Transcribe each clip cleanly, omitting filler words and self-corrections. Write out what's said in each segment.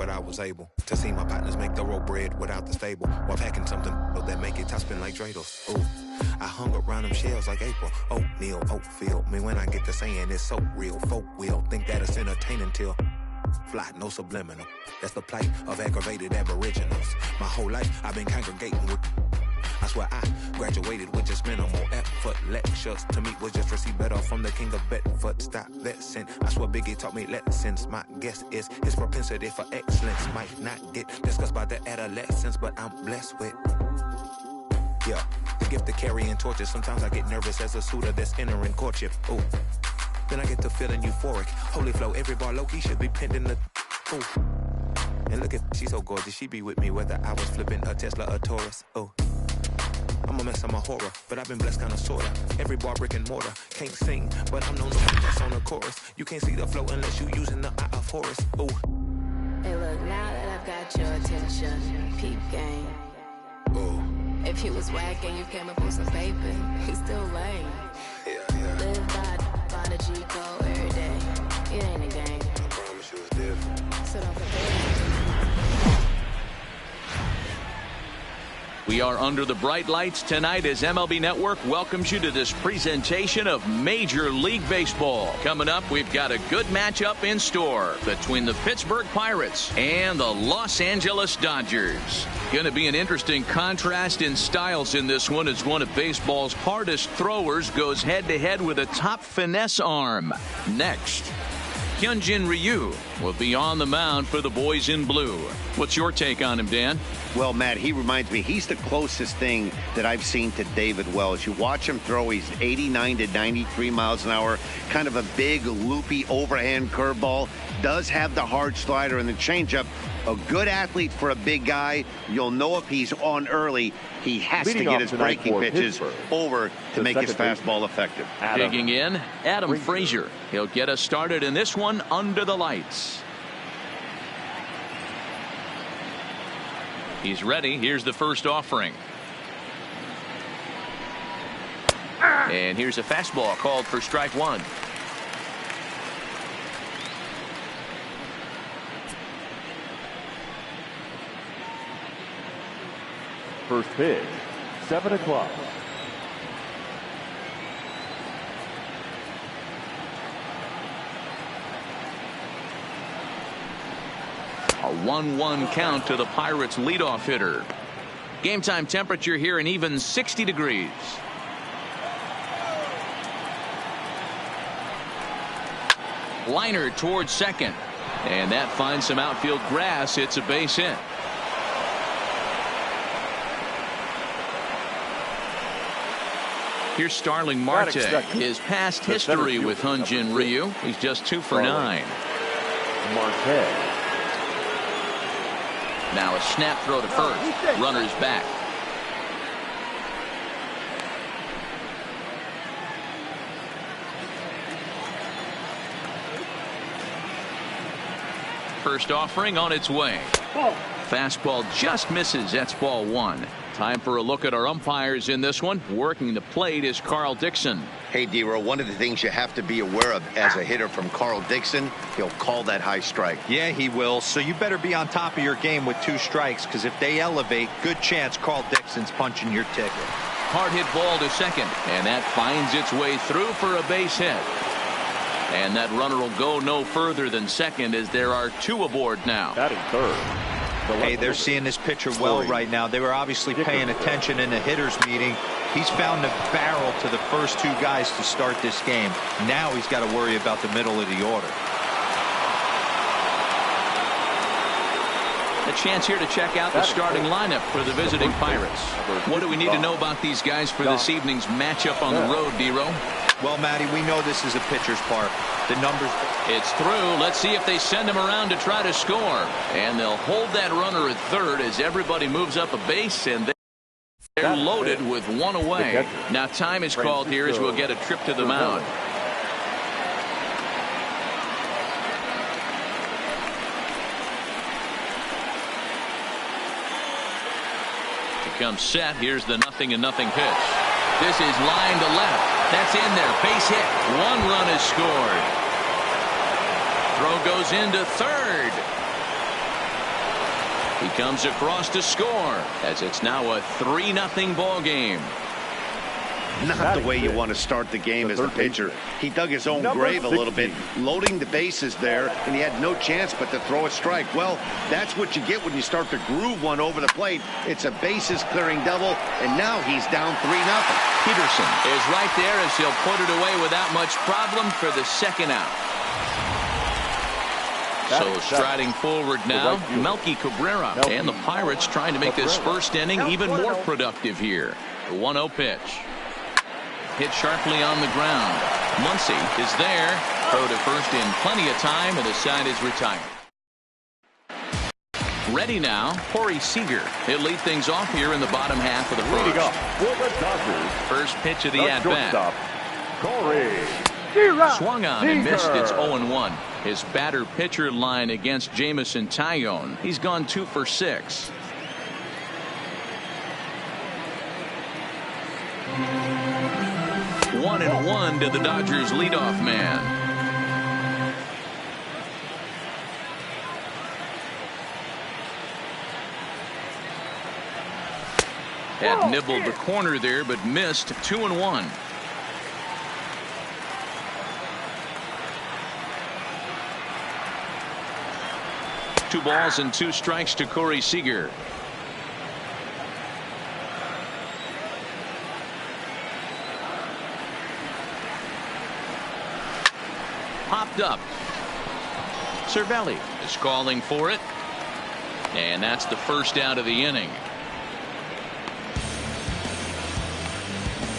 but I was able to see my partners make the road bread without the stable, while packing something that make it top spin like Dreidels. Ooh, I hung around them shells like April. Oatmeal, Oatfield. Me when I get to saying it's so real. Folk will think that it's entertaining till fly, no subliminal. That's the plight of aggravated aboriginals. My whole life I've been congregating with. I swear I graduated with just minimal effort. Lectures to me was just receive better from the king of Bedford. Stop vexing. I swear Biggie taught me lessons. My guess is his propensity for excellence might not get discussed by the adolescents, but I'm blessed with, yeah, the gift of carrying torches. Sometimes I get nervous as a suitor that's entering courtship. Ooh, then I get to feeling euphoric. Holy flow, every bar low-key should be pinned in the, ooh. And look at, she's so gorgeous, she be with me whether I was flipping a Tesla or Taurus. Ooh, I'm a mess, I'm a horror, but I've been blessed kinda sorta. Every bar brick and mortar, can't sing, but I'm known to that's on the chorus. You can't see the flow unless you using the eye of Horus. Ooh. Hey look, now that I've got your attention, peep game. Ooh. If he was whack and you came up with some paper, he's still lame. Yeah. Live by the G code every day. It ain't a game. I promise you it's different. So don't compare. We are under the bright lights tonight as MLB Network welcomes you to this presentation of Major League Baseball. Coming up, we've got a good matchup in store between the Pittsburgh Pirates and the Los Angeles Dodgers. Going to be an interesting contrast in styles in this one as one of baseball's hardest throwers goes head-to-head with a top finesse arm. Next, Hyunjin Ryu will be on the mound for the boys in blue. What's your take on him, Dan? Well, Matt, he reminds me, he's the closest thing that I've seen to David Wells. You watch him throw, he's 89 to 93 miles an hour, kind of a big, loopy overhand curveball, does have the hard slider and the changeup. A good athlete for a big guy. You'll know if he's on early, he has to get his breaking pitches over to make his fastball effective. Digging in, Adam Frazier. He'll get us started in this one under the lights. He's ready. Here's the first offering. And here's a fastball called for strike one. First pitch, 7 o'clock. A 1-1 count to the Pirates leadoff hitter. Game time temperature here an even 60 degrees. Liner towards second. And that finds some outfield grass. It's a base hit. Here's Starling Marte. His past history with Hyunjin Ryu. He's just 2 for 9. Marte. Now a snap throw to first. Runner's back. First offering on its way. Fastball just misses. That's ball one. Time for a look at our umpires in this one. Working the plate is Carl Dixon. Hey, D-Row, one of the things you have to be aware of as a hitter from Carl Dixon, he'll call that high strike. Yeah, he will. So you better be on top of your game with 2 strikes, because if they elevate, good chance Carl Dixon's punching your ticket. Hard hit ball to second, and that finds its way through for a base hit. And that runner will go no further than second as there are 2 aboard now. Batting third. Hey, they're seeing this pitcher well right now. They were obviously paying attention in the hitters meeting. He's found the barrel to the first 2 guys to start this game. Now he's got to worry about the middle of the order. A chance here to check out the starting lineup for the visiting Pirates. What do we need to know about these guys for this evening's matchup on the road, D-Row? Well, Matty, we know this is a pitcher's park. The numbers. It's through. Let's see if they send him around to try to score. And they'll hold that runner at third as everybody moves up a base, and they're loaded with 1 away. Now time is called here as we'll get a trip to the mound. Comes set. Here's the 0-0 pitch. This is line to left. That's in there. Base hit. 1 run is scored. Throw goes into third. He comes across to score as it's now a 3-0 ball game. Not the way you want to start the game as a pitcher. He dug his own grave a little bit, loading the bases there, and he had no chance but to throw a strike. Well, that's what you get when you start to groove one over the plate. It's a bases-clearing double, and now he's down 3-0. Peterson is right there as he'll put it away without much problem for the second out. So striding forward now, Melky Cabrera. And the Pirates trying to make this first inning even more productive here. The 1-0 pitch. Hit sharply on the ground. Muncy is there. Throw to first in plenty of time, and the side is retired. Ready now, Corey Seager. He'll lead things off here in the bottom half of the first. First pitch of the at-bat. Swung on and missed. It's 0-1. His batter-pitcher line against Jamison Tyone. He's gone 2 for 6. One and one to the Dodgers leadoff man. Had nibbled the corner there, but missed. 2-1. Two balls and 2 strikes to Corey Seager. Popped up. Cervelli is calling for it. And that's the first out of the inning.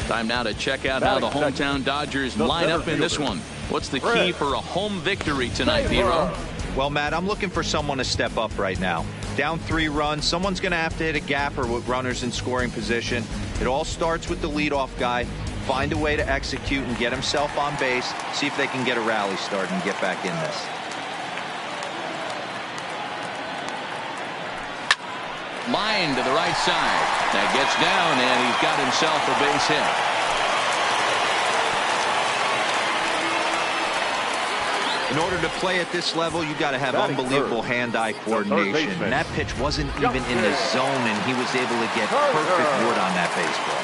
Time now to check out how the hometown Dodgers line up in this one. What's the key for a home victory tonight, Hero? Well, Matt, I'm looking for someone to step up right now. Down 3 runs, someone's going to have to hit a gapper with runners in scoring position. It all starts with the leadoff guy. Find a way to execute and get himself on base. See if they can get a rally started and get back in this. Line to the right side. That gets down, and he's got himself a base hit. In order to play at this level, you got to have unbelievable hand-eye coordination. And that pitch wasn't even in the zone, and he was able to get perfect wood on that baseball.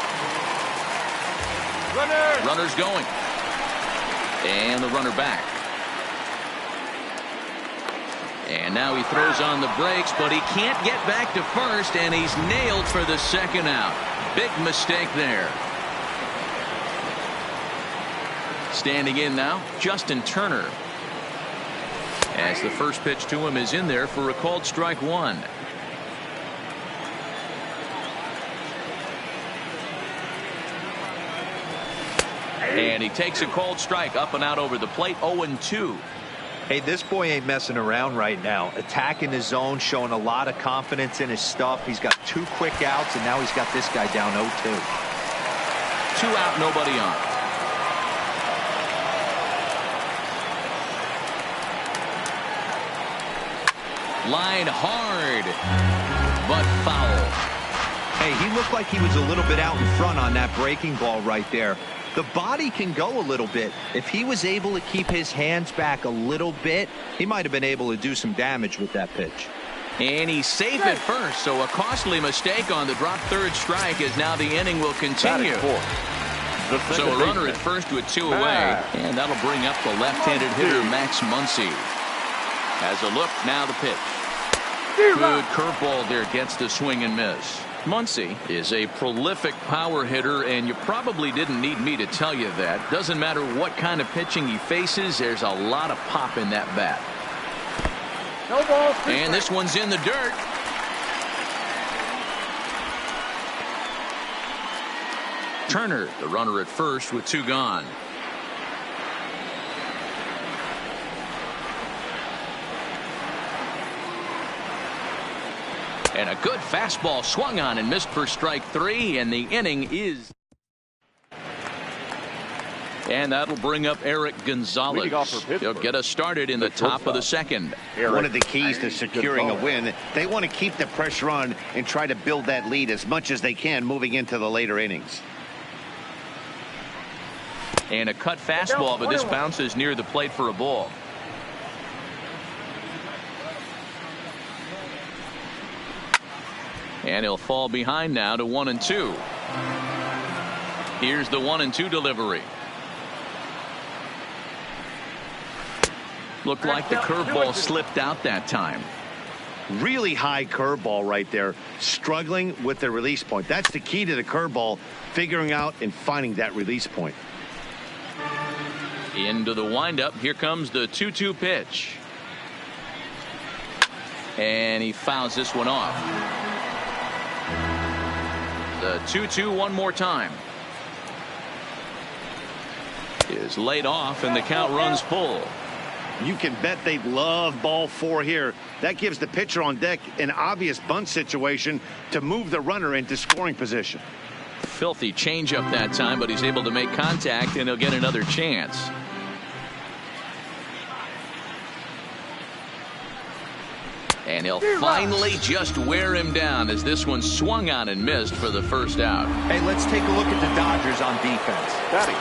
Runner's going. And the runner back. And now he throws on the brakes, but he can't get back to first, and he's nailed for the second out. Big mistake there. Standing in now, Justin Turner. As the first pitch to him is in there for a called strike 1. And he takes a called strike up and out over the plate. 0-2. Hey, this boy ain't messing around right now. Attacking his zone, showing a lot of confidence in his stuff. He's got 2 quick outs, and now he's got this guy down 0-2. 2 out, nobody on. Line hard, but foul. Hey, he looked like he was a little bit out in front on that breaking ball right there. The body can go a little bit. If he was able to keep his hands back a little bit, he might have been able to do some damage with that pitch. And he's safe at first, so a costly mistake on the drop third strike as now the inning will continue. So a runner at first with 2 away, and that'll bring up the left-handed hitter Max Muncy. Has a look, now the pitch. Good curveball there, gets the swing and miss. Muncy is a prolific power hitter, and you probably didn't need me to tell you that. Doesn't matter what kind of pitching he faces, there's a lot of pop in that bat. No balls. And this one's in the dirt. Turner, the runner at first with 2 gone. And a good fastball swung on and missed for strike 3, and the inning is. And that'll bring up Eric Gonzalez. He'll get us started in the top of the second. One of the keys to securing a win, they want to keep the pressure on and try to build that lead as much as they can moving into the later innings. And a cut fastball, but this bounces near the plate for a ball. And he'll fall behind now to 1-2. Here's the 1-2 delivery. Looked like the curveball slipped out that time. Really high curveball right there, struggling with the release point. That's the key to the curveball, figuring out and finding that release point. Into the windup. Here comes the 2-2 pitch. And he fouls this one off. The 2-2 one more time. Is laid off and the count runs full. You can bet they love ball 4 here. That gives the pitcher on deck an obvious bunt situation to move the runner into scoring position. Filthy changeup that time, but he's able to make contact and he'll get another chance. And he'll finally just wear him down as this one swung on and missed for the first out. Hey, let's take a look at the Dodgers on defense.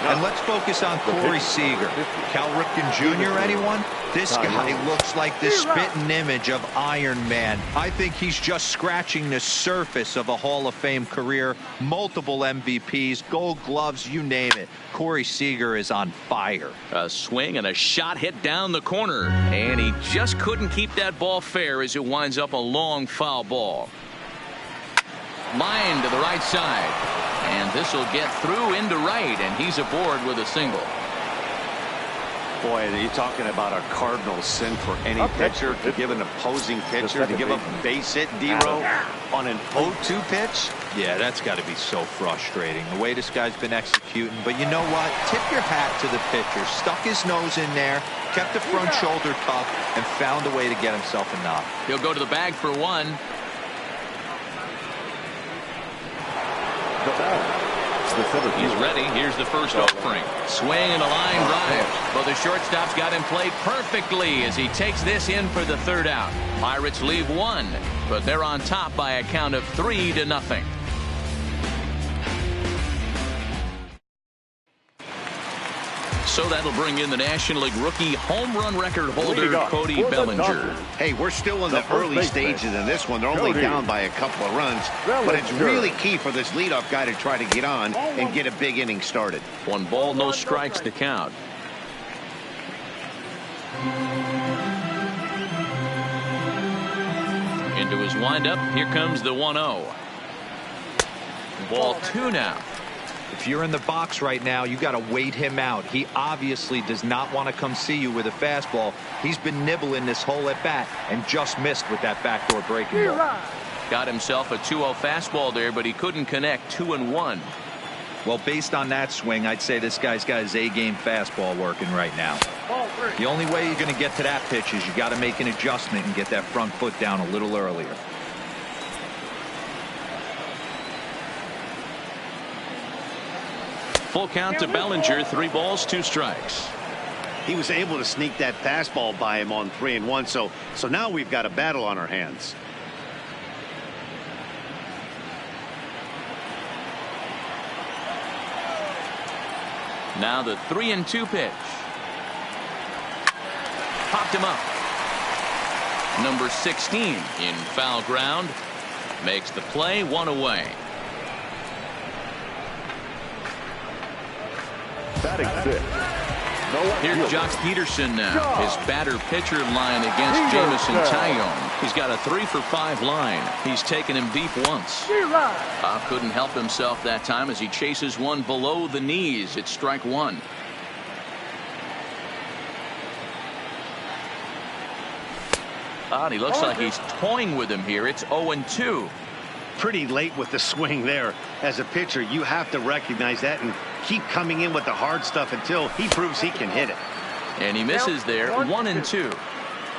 And let's focus on Corey Seager. Cal Ripken Jr., anyone? This guy looks like the spitting image of Iron Man. I think he's just scratching the surface of a Hall of Fame career. Multiple MVPs, Gold Gloves, you name it. Corey Seager is on fire. A swing and a shot hit down the corner. And he just couldn't keep that ball fair as it winds up a long foul ball. Line to the right side. And this will get through into right, and he's aboard with a single. Boy, you're talking about a cardinal sin for any pitcher to give an opposing pitcher to give up a base hit, D-Row, on an 0-2 pitch. Yeah, that's got to be so frustrating, the way this guy's been executing. But you know what? Tip your hat to the pitcher. Stuck his nose in there, kept the front shoulder tucked, and found a way to get himself a knock. He'll go to the bag for one. He's ready. Here's the first offering. Swing and a line drive. But the shortstop's got him played perfectly as he takes this in for the third out. Pirates leave one, but they're on top by a count of 3-0. So that'll bring in the National League rookie home run record holder, Cody Bellinger. Hey, we're still in the early stages in this one. They're only down by a couple of runs, but it's really key for this leadoff guy to try to get on and get a big inning started. 1 ball, no strikes to count. Into his windup. Here comes the 1-0. Ball 2 now. If you're in the box right now, you got to wait him out. He obviously does not want to come see you with a fastball. He's been nibbling this whole at bat and just missed with that backdoor breaking ball. Got himself a 2-0 fastball there, but he couldn't connect. 2-1. Well, based on that swing, I'd say this guy's got his A-game fastball working right now. The only way you're going to get to that pitch is you got to make an adjustment and get that front foot down a little earlier. Full count to Bellinger. 3 balls, 2 strikes. He was able to sneak that fastball by him on 3-1. So now we've got a battle on our hands. Now the 3-2 pitch. Popped him up. Number 16 in foul ground. Makes the play. 1 away. Batting 6. Here's Jock Peterson now. His batter-pitcher line against Jamison Tyone. He's got a 3-for-5 line. He's taken him deep once. Couldn't help himself that time as he chases one below the knees. It's strike 1. He looks like he's toying with him here. It's 0-2. Pretty late with the swing there. As a pitcher, you have to recognize that and keep coming in with the hard stuff until he proves he can hit it. And he misses there. 1-2.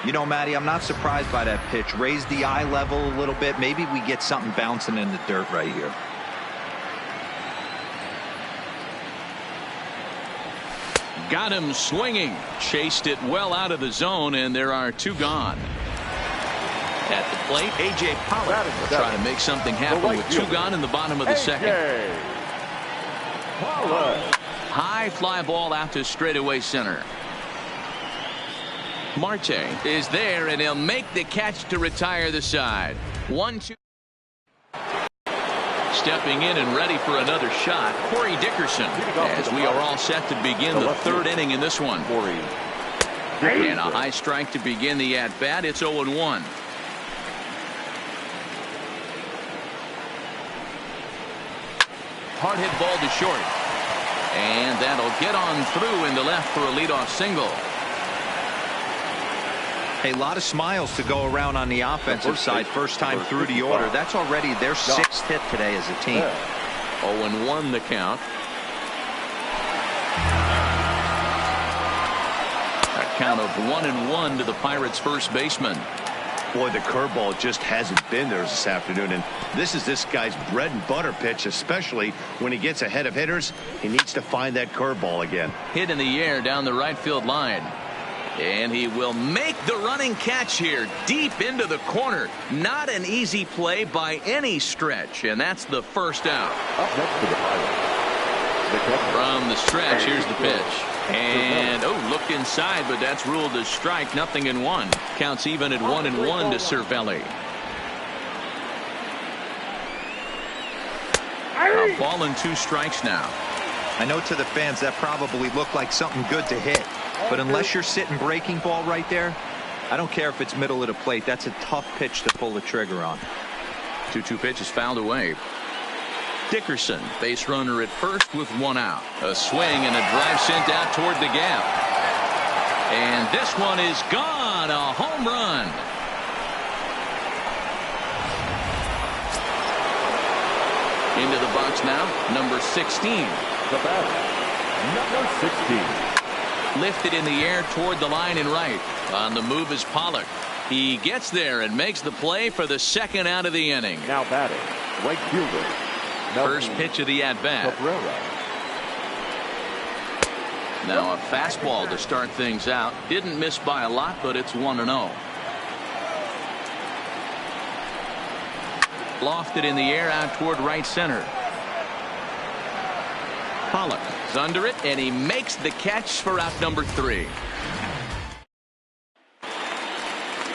You know, Matty, I'm not surprised by that pitch. Raise the eye level a little bit. Maybe we get something bouncing in the dirt right here. Got him swinging. Chased it well out of the zone, and there are 2 gone. At the plate, A.J. Pollock will try to make something happen with 2 gone in the bottom of the second. High fly ball out to straightaway center. Marte is there, and he'll make the catch to retire the side. 1-2. Stepping in and ready for another shot, Corey Dickerson, as we are all set to begin the third inning in this one. And a high strike to begin the at-bat. It's 0-1. Hard hit ball to short. And that'll get on through into left for a leadoff single. A lot of smiles to go around on the offensive side. First time through the order. That's already their 6th hit today as a team. 0-1 the count. A count of 1-1 to the Pirates' first baseman. Boy, the curveball just hasn't been there this afternoon, and this is this guy's bread and butter pitch, especially when he gets ahead of hitters. He needs to find that curveball again. Hit in the air down the right field line. And he will make the running catch here deep into the corner. Not an easy play by any stretch, and that's the first out. Up next to the Pirates. From the stretch, here's the pitch. And, looked inside, but that's ruled as strike. 0-1. Counts even at 1-1 to Cervelli. A ball and 2 strikes now. I know to the fans that probably looked like something good to hit. But unless you're sitting breaking ball right there, I don't care if it's middle of the plate. That's a tough pitch to pull the trigger on. 2-2 pitch is fouled away. Dickerson, base runner at first with 1 out. A swing and a drive sent out toward the gap. And this one is gone. A home run. Into the box now, number 16. The batter, number 16. Lifted in the air toward the line and right. On the move is Pollock. He gets there and makes the play for the second out of the inning. Now batting, right fielder. First pitch of the at-bat. Now a fastball to start things out. Didn't miss by a lot, but it's 1-0. Lofted in the air out toward right center. Pollock is under it, and he makes the catch for out number 3.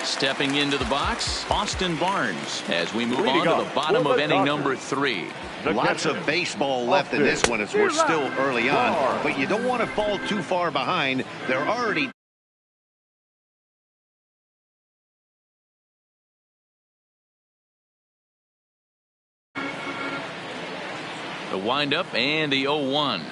Stepping into the box, Austin Barnes, as we move on to the bottom of inning number 3. Lots of baseball left in this one as we're still early on, but you don't want to fall too far behind. They're already the windup and the 0-1.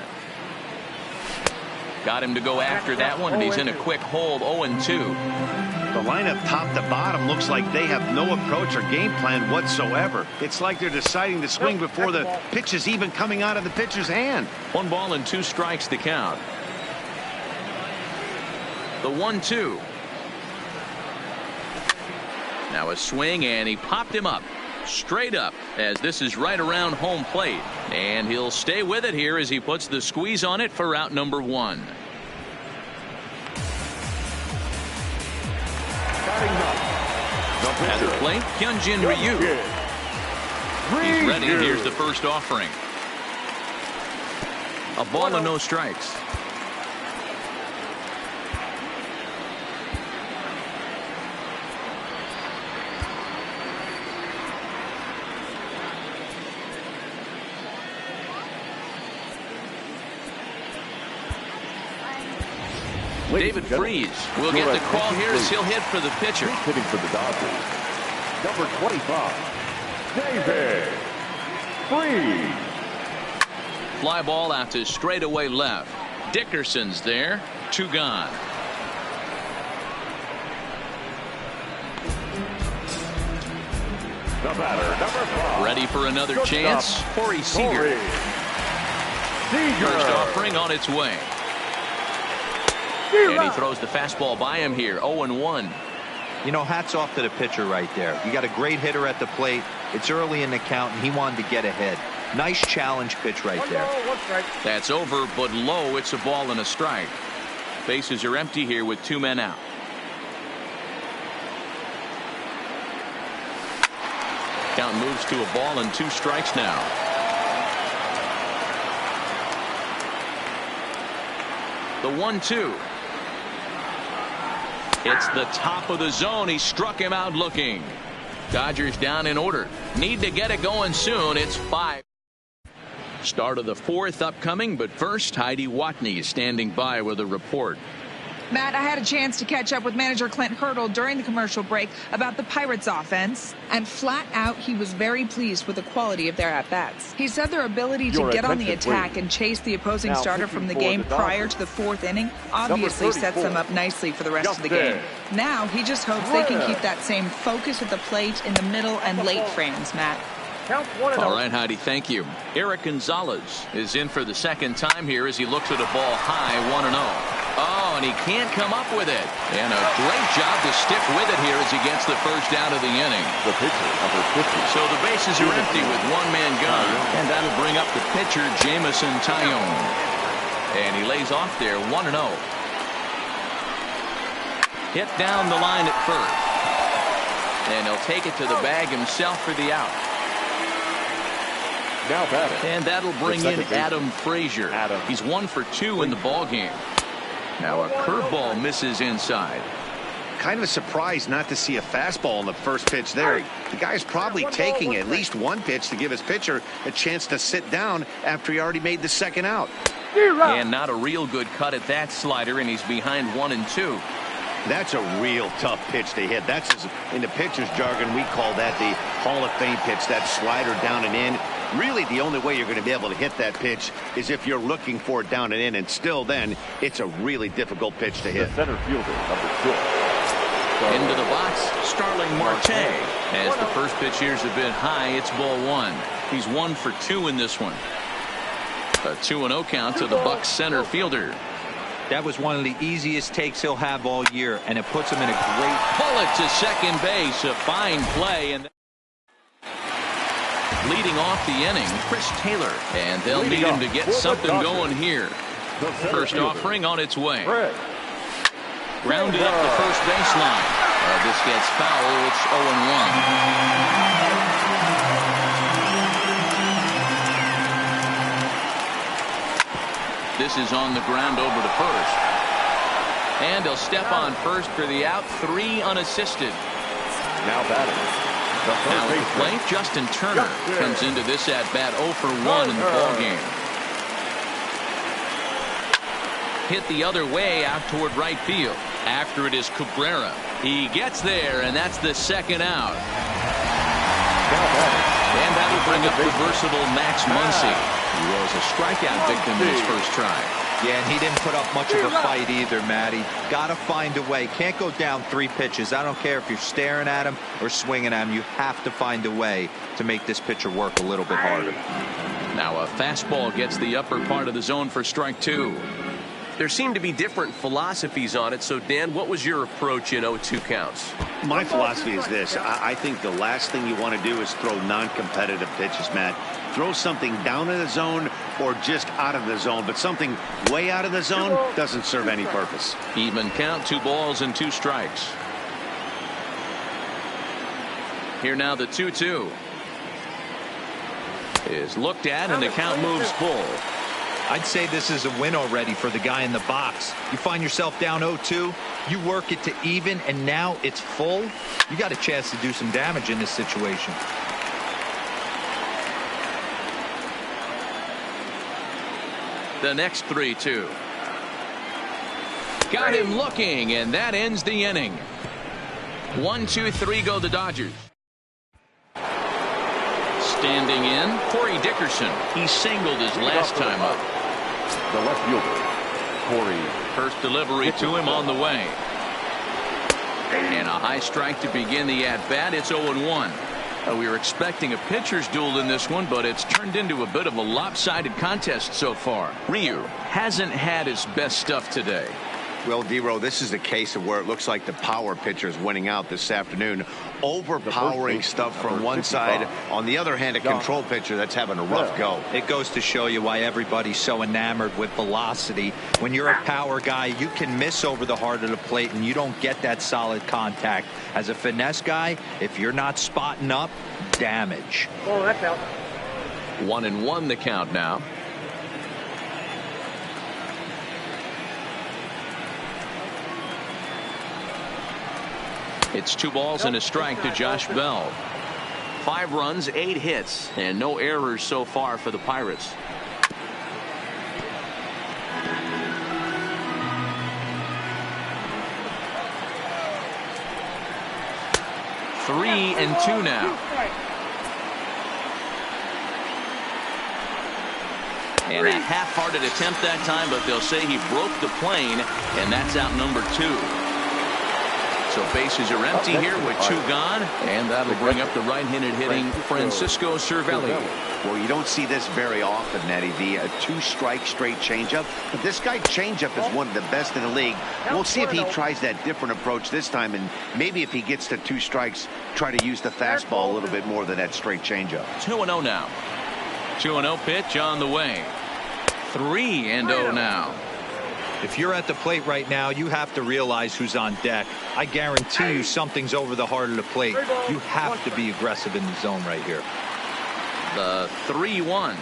Got him to go after that one, and he's in a quick hold. 0-2. The lineup top to bottom looks like they have no approach or game plan whatsoever. It's like they're deciding to swing before the pitch is even coming out of the pitcher's hand. 1 ball and 2 strikes to count. The 1-2. Now a swing, and he popped him up. Straight up, as this is right around home plate. And he'll stay with it here as he puts the squeeze on it for out number 1. At the plate, Hyunjin Ryu. He's ready. Here's the first offering. A ball and no strikes. David Freese will get the call here as he'll hit for the pitcher. Hitting for the Dodgers, number 25, David Freese. Fly ball out to straightaway left. Dickerson's there. 2 gone. The batter, number 5. Ready for another chance. Corey Seager. First offering on its way. And he throws the fastball by him here. 0-1. You know, hats off to the pitcher right there. You got a great hitter at the plate. It's early in the count, and he wanted to get ahead. Nice challenge pitch right there. That's over, but low. It's a ball and a strike. Bases are empty here with 2 men out. Count moves to a ball and 2 strikes now. The 1-2. It's the top of the zone. He struck him out looking. Dodgers down in order. Need to get it going soon. It's 5. Start of the fourth upcoming, but first, Heidi Watney is standing by with a report. Matt, I had a chance to catch up with manager Clint Hurdle during the commercial break about the Pirates offense, and flat out, he was very pleased with the quality of their at-bats. He said their ability to get on the attack and chase the opposing starter from the game prior to the fourth inning obviously sets them up nicely for the rest of the game. Now, he just hopes they can keep that same focus at the plate in the middle and late frames, Matt. All right, Heidi, thank you. Eric Gonzalez is in for the second time here as he looks at a ball high, 1-0. Oh, and he can't come up with it. And a great job to stick with it here as he gets the first out of the inning. The pitcher, number 50. So the bases are empty with one man gone. And that'll bring up the pitcher, Jamison Tyone. And he lays off there, 1-0. Hit down the line at first. And he'll take it to the bag himself for the out. Now batting. And that'll bring in Adam Frazier. He's 1 for 2 in the ball game. Now a curveball misses inside. Kind of a surprise not to see a fastball in the first pitch there. The guy's probably taking at least one pitch to give his pitcher a chance to sit down after he already made the second out. And not a real good cut at that slider, and he's behind 1-2. That's a real tough pitch to hit. That's, in the pitcher's jargon, we call that the Hall of Fame pitch, that slider down and in. Really, the only way you're going to be able to hit that pitch is if you're looking for it down and in, and still then, it's a really difficult pitch to hit. The center fielder, number 6. Into the box, Starling Marte. As the first pitch here's a bit high, it's ball 1. He's 1 for 2 in this one. A 2-0 count to the Bucs center fielder. That was one of the easiest takes he'll have all year, and it puts him in a great... Pull it to second base, a fine play. And leading off the inning, Chris Taylor. And they'll need him to get something going here. First offering on its way. Grounded up the first baseline. This gets foul. It's 0-1. This is on the ground over to first. And he'll step on first for the out. 3 unassisted. Now batting. Now at the plate, Justin Turner comes into this at-bat 0 for 1 in the ballgame. Hit the other way out toward right field. After it is Cabrera. He gets there, and that's the second out. And that will bring up the versatile Max Muncy. He was a strikeout victim in his first try. Yeah, and he didn't put up much of a fight either, Matty. Got to find a way. Can't go down 3 pitches. I don't care if you're staring at him or swinging at him. You have to find a way to make this pitcher work a little bit harder. Now a fastball gets the upper part of the zone for strike 2. There seem to be different philosophies on it. So, Dan, what was your approach in 0-2 counts? My philosophy is this. I think the last thing you want to do is throw non-competitive pitches, Matt. Throw something down in the zone or just out of the zone, but something way out of the zone doesn't serve any purpose. Even count, 2 balls and 2 strikes. Here now the 2-2 is looked at, and the count moves full. I'd say this is a win already for the guy in the box. You find yourself down 0-2, you work it to even, and now it's full. You got a chance to do some damage in this situation. The next 3-2. Got him looking, and that ends the inning. 1-2-3 go the Dodgers. Standing in, Corey Dickerson. He singled his last time up. The left fielder, Corey. First delivery to him on the way. And a high strike to begin the at-bat. It's 0-1. We were expecting a pitcher's duel in this one, but it's turned into a bit of a lopsided contest so far. Ryu hasn't had his best stuff today. Well, D-Row, this is a case of where it looks like the power pitcher is winning out this afternoon. Overpowering stuff from one side. On the other hand, a control pitcher that's having a rough go. It goes to show you why everybody's so enamored with velocity. When you're a power guy, you can miss over the heart of the plate, and you don't get that solid contact. As a finesse guy, if you're not spotting up, damage. Oh, that's out. 1-1 the count now. It's 2 balls and a strike to Josh Bell. 5 runs, 8 hits, and no errors so far for the Pirates. 3-2 now. And a half-hearted attempt that time, but they'll say he broke the plane, and that's out number 2. So bases are empty here with 2 gone, and that'll bring up the right-handed hitting Francisco Cervelli. Well, you don't see this very often, Nettie V. A 2-strike straight changeup. But this guy changeup is one of the best in the league. We'll see if he tries that different approach this time, and maybe if he gets to 2 strikes, try to use the fastball a little bit more than that straight changeup. 2-0 now. 2-0 pitch on the way. 3-0 now. If you're at the plate right now, you have to realize who's on deck. I guarantee you something's over the heart of the plate. You have to be aggressive in the zone right here. The 3-1.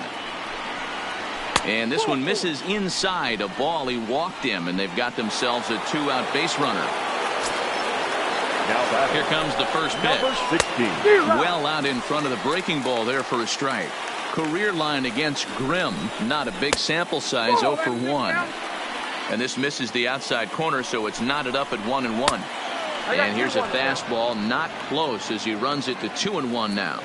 And this one misses inside. A ball. He walked him, and they've got themselves a 2-out base runner. Here comes the first pitch. Well out in front of the breaking ball there for a strike. Career line against Grimm. Not a big sample size, 0 for 1. And this misses the outside corner, so it's knotted up at 1-1. And here's a fastball, not close, as he runs it to 2-1 now.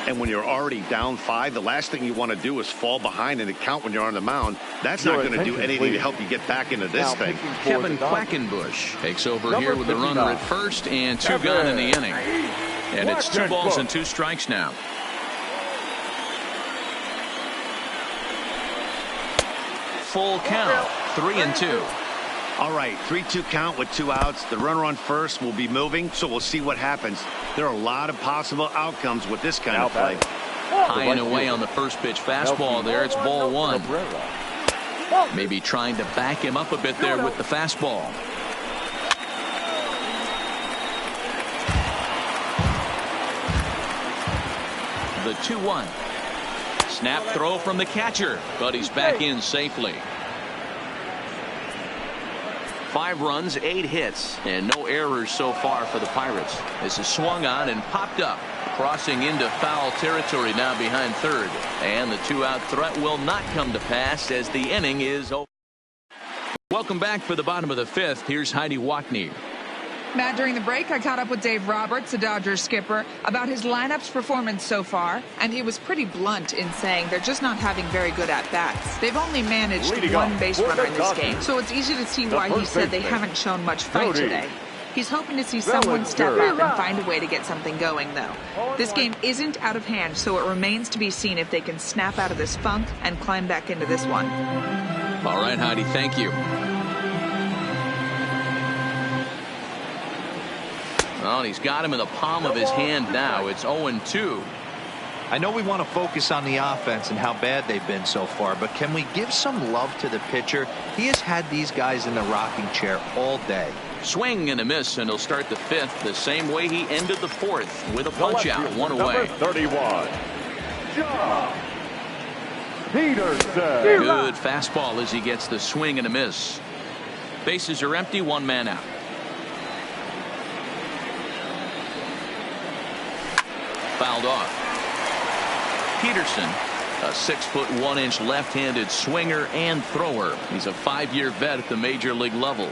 And when you're already down 5, the last thing you want to do is fall behind in the count when you're on the mound. That's not going to do anything to help you get back into this thing. Kevin Quackenbush takes over here with a runner at first and 2 gone in the inning. And it's 2 balls and 2 strikes now. Full count, 3-2. All right, 3-2 count with 2 outs. The runner on first will be moving, so we'll see what happens. There are a lot of possible outcomes with this kind of play. High and away on the first pitch fastball there. It's ball 1. Maybe trying to back him up a bit there with the fastball. The 2-1. Snap throw from the catcher, but he's back in safely. 5 runs, 8 hits, and no errors so far for the Pirates. This is swung on and popped up, crossing into foul territory now behind third. And the 2-out threat will not come to pass as the inning is over. Welcome back for the bottom of the 5th. Here's Heidi Wackney. Matt, during the break, I caught up with Dave Roberts, the Dodgers skipper, about his lineup's performance so far, and he was pretty blunt in saying they're just not having very good at-bats. They've only managed 1 base runner in this game, so it's easy to see why he said they haven't shown much fight today. He's hoping to see someone step up and find a way to get something going, though. This game isn't out of hand, so it remains to be seen if they can snap out of this funk and climb back into this one. All right, Heidi, thank you. Well, he's got him in the palm of his hand now. It's 0-2. I know we want to focus on the offense and how bad they've been so far, but can we give some love to the pitcher? He has had these guys in the rocking chair all day. Swing and a miss, and he'll start the 5th the same way he ended the 4th with a punch out, 1 away. 31. John Peterson. Good fastball as he gets the swing and a miss. Bases are empty, 1 man out. Fouled off. Peterson, a 6'1" left-handed swinger and thrower. He's a 5-year vet at the major league level.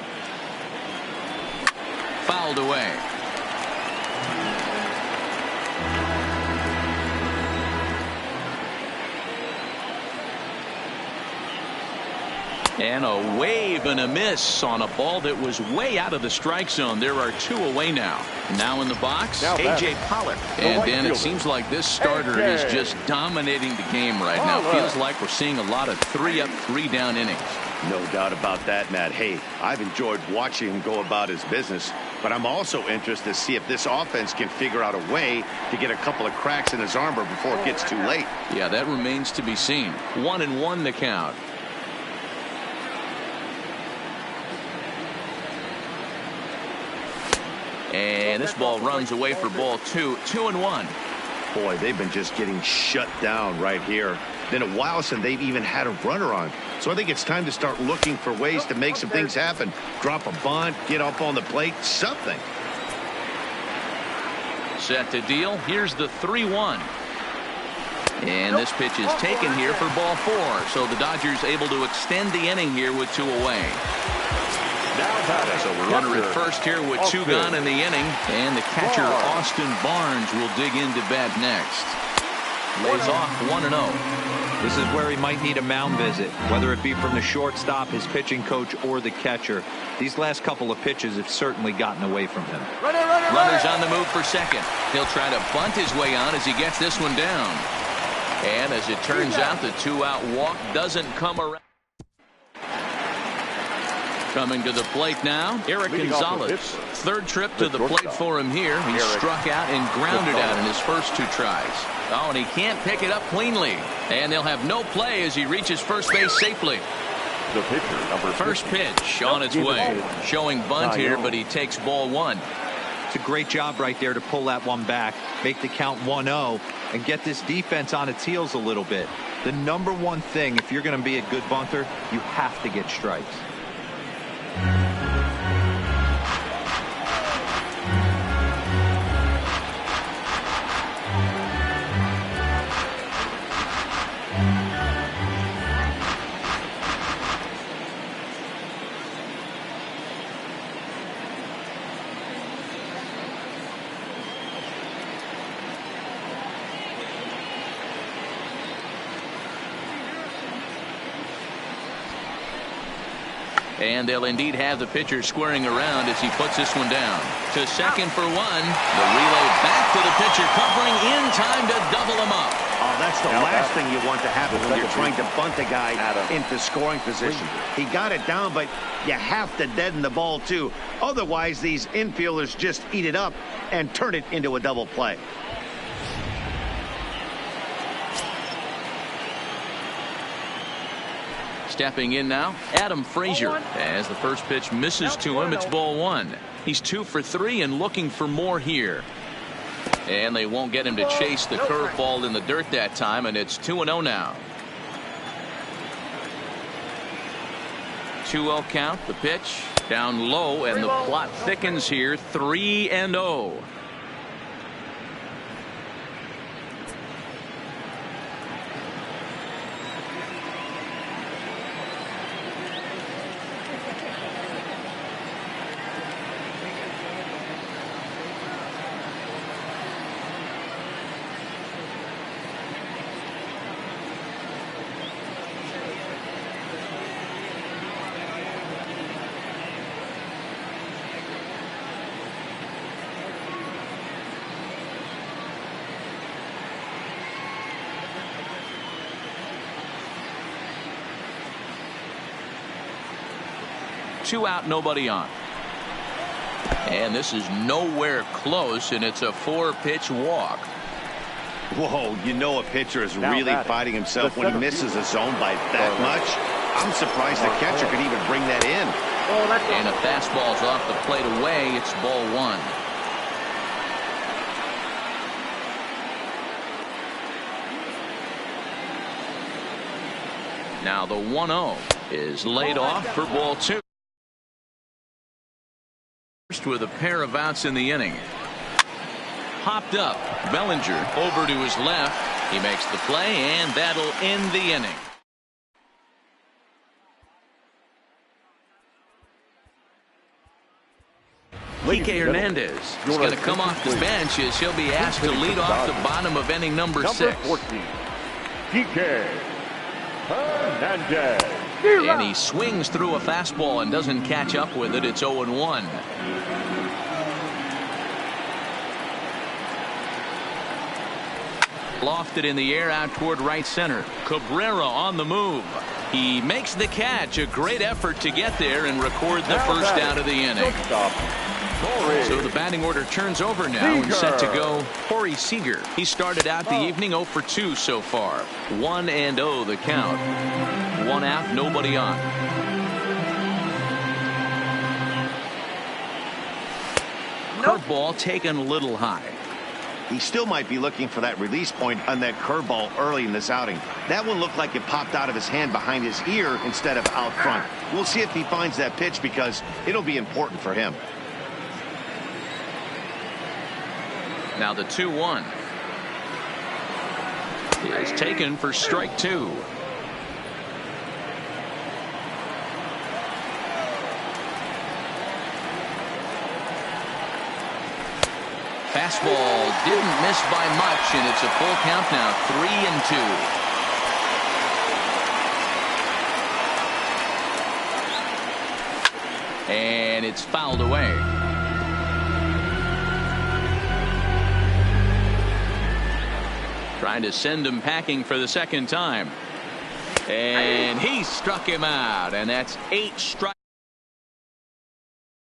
Fouled away. And a wave and a miss on a ball that was way out of the strike zone. There are 2 away now. Now in the box, A.J. Pollock. And Dan, it seems like this starter is just dominating the game right now. Feels like we're seeing a lot of 3-up, 3-down innings. No doubt about that, Matt. Hey, I've enjoyed watching him go about his business, but I'm also interested to see if this offense can figure out a way to get a couple of cracks in his armor before it gets too late. Yeah, that remains to be seen. 1-1 the count. And this ball runs away for ball 2. 2-1. Boy, they've been just getting shut down right here. Been a while since they've even had a runner on. So I think it's time to start looking for ways to make some things happen. Drop a bunt, get up on the plate, something. Set to deal. Here's the 3-1. And this pitch is taken here for ball 4. So the Dodgers able to extend the inning here with 2 away. So we're runner at first here with 2 gone in the inning. And the catcher, Austin Barnes, will dig into bat next. Lays off 1-0. This is where he might need a mound visit, whether it be from the shortstop, his pitching coach, or the catcher. These last couple of pitches have certainly gotten away from him. Runner's on the move for second. He'll try to bunt his way on as he gets this one down. And as it turns out, the 2-out walk doesn't come around. Coming to the plate now, Eric Gonzalez. Third trip to the plate for him here. He struck out and grounded out in his first 2 tries. Oh, and he can't pick it up cleanly. And they'll have no play as he reaches first base safely. The pitcher, number First pitch on its way. Showing bunt here, but he takes ball 1. It's a great job right there to pull that one back, make the count 1-0, and get this defense on its heels a little bit. The number one thing, if you're going to be a good bunter, you have to get strikes. And they'll indeed have the pitcher squaring around as he puts this one down. To second for 1. The relay back to the pitcher, covering in time to double him up. Oh, that's the last thing you want to happen when you're trying to bunt a guy into scoring position. He got it down, but you have to deaden the ball, too. Otherwise, these infielders just eat it up and turn it into a double play. Stepping in now, Adam Frazier. As the first pitch misses to him, it's ball 1. He's 2 for 3 and looking for more here. And they won't get him to chase the curveball in the dirt that time, and it's 2-0 now. 2-0 count, the pitch down low, and the plot thickens here. 3-0. Two out, nobody on. And this is nowhere close, and it's a 4-pitch walk. Whoa, you know a pitcher is really fighting himself when he misses a zone by that much. I'm surprised the catcher could even bring that in. And a fastball's off the plate away. It's ball 1. Now the 1-0 is laid off for ball 2. With a pair of outs in the inning. Popped up. Bellinger over to his left. He makes the play, and that'll end the inning. Kike Hernandez is going to come off the bench as he'll be asked to lead off the bottom of inning number 6. 14, Kike Hernandez. And he swings through a fastball and doesn't catch up with it. It's 0-1. Lofted in the air out toward right center. Cabrera on the move. He makes the catch. A great effort to get there and record the first out of the inning. So the batting order turns over now and set to go Corey Seager. He started out the evening 0 for 2 so far. 1-0 the count. 1 out, nobody on. Curveball taken a little high. He still might be looking for that release point on that curveball early in this outing. That one looked like it popped out of his hand behind his ear instead of out front. We'll see if he finds that pitch because it'll be important for him. Now the 2-1 is taken for strike 2. Fastball didn't miss by much, and it's a full count now, 3-2. And it's fouled away. Trying to send him packing for the second time. And he struck him out, and that's 8 strikes.